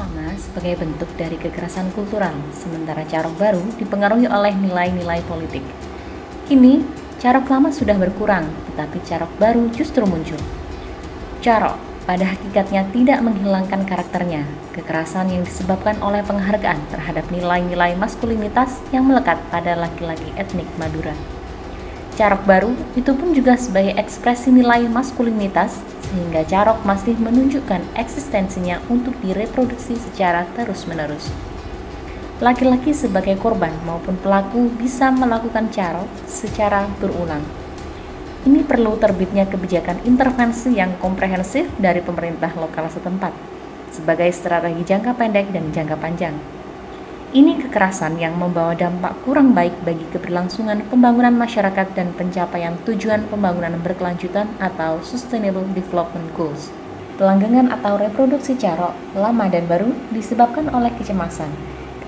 lama sebagai bentuk dari kekerasan kultural, sementara carok baru dipengaruhi oleh nilai-nilai politik. Kini, carok lama sudah berkurang, tetapi carok baru justru muncul. Carok pada hakikatnya tidak menghilangkan karakternya, kekerasan yang disebabkan oleh penghargaan terhadap nilai-nilai maskulinitas yang melekat pada laki-laki etnik Madura. Carok baru itu pun juga sebagai ekspresi nilai maskulinitas, sehingga carok masih menunjukkan eksistensinya untuk direproduksi secara terus-menerus. Laki-laki sebagai korban maupun pelaku bisa melakukan carok secara berulang. Ini perlu terbitnya kebijakan intervensi yang komprehensif dari pemerintah lokal setempat, sebagai strategi jangka pendek dan jangka panjang. Ini kekerasan yang membawa dampak kurang baik bagi keberlangsungan pembangunan masyarakat dan pencapaian tujuan pembangunan berkelanjutan atau Sustainable Development Goals. Pelanggengan atau reproduksi carok, lama dan baru disebabkan oleh kecemasan,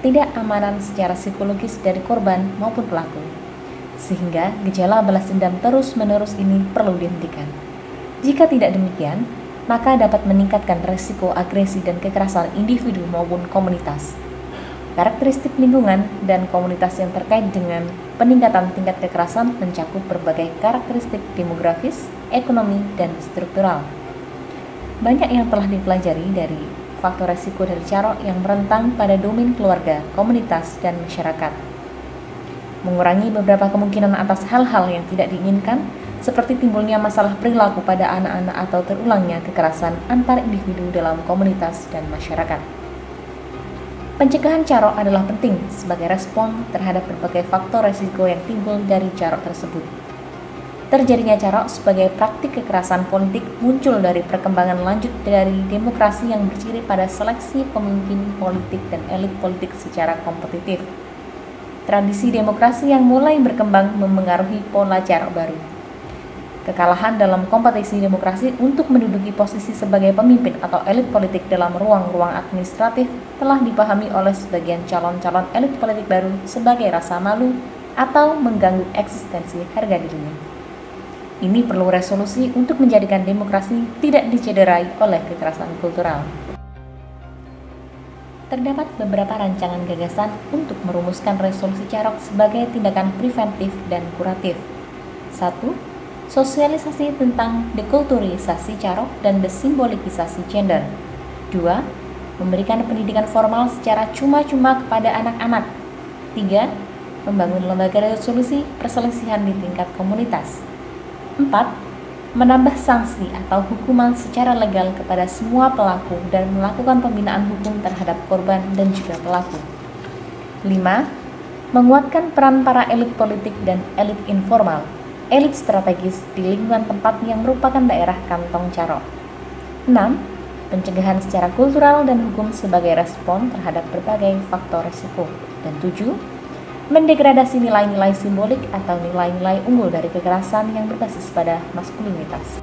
ketidakamanan secara psikologis dari korban maupun pelaku. Sehingga gejala balas dendam terus-menerus ini perlu dihentikan. Jika tidak demikian, maka dapat meningkatkan resiko agresi dan kekerasan individu maupun komunitas. Karakteristik lingkungan dan komunitas yang terkait dengan peningkatan tingkat kekerasan mencakup berbagai karakteristik demografis, ekonomi, dan struktural. Banyak yang telah dipelajari dari faktor resiko dari carok yang merentang pada domain keluarga, komunitas, dan masyarakat. Mengurangi beberapa kemungkinan atas hal-hal yang tidak diinginkan, seperti timbulnya masalah perilaku pada anak-anak atau terulangnya kekerasan antar individu dalam komunitas dan masyarakat. Pencegahan carok adalah penting sebagai respon terhadap berbagai faktor resiko yang timbul dari carok tersebut. Terjadinya carok sebagai praktik kekerasan politik muncul dari perkembangan lanjut dari demokrasi yang berciri pada seleksi pemimpin politik dan elit politik secara kompetitif. Tradisi demokrasi yang mulai berkembang memengaruhi pola carok baru. Kekalahan dalam kompetisi demokrasi untuk menduduki posisi sebagai pemimpin atau elit politik dalam ruang-ruang administratif telah dipahami oleh sebagian calon-calon elit politik baru sebagai rasa malu atau mengganggu eksistensi harga dirinya. Ini perlu resolusi untuk menjadikan demokrasi tidak dicederai oleh kekerasan kultural. Terdapat beberapa rancangan gagasan untuk merumuskan resolusi carok sebagai tindakan preventif dan kuratif. 1. Sosialisasi tentang dekulturisasi carok dan desimbolikisasi gender. 2. Memberikan pendidikan formal secara cuma-cuma kepada anak-anak. 3. Membangun lembaga resolusi perselisihan di tingkat komunitas. 4. Menambah sanksi atau hukuman secara legal kepada semua pelaku dan melakukan pembinaan hukum terhadap korban dan juga pelaku. 5. Menguatkan peran para elit politik dan elit informal, elit strategis di lingkungan tempat yang merupakan daerah kantong carok. 6. Pencegahan secara kultural dan hukum sebagai respon terhadap berbagai faktor risiko. Dan 7. Mendegradasi nilai-nilai simbolik atau nilai-nilai unggul dari kekerasan yang berbasis pada maskulinitas.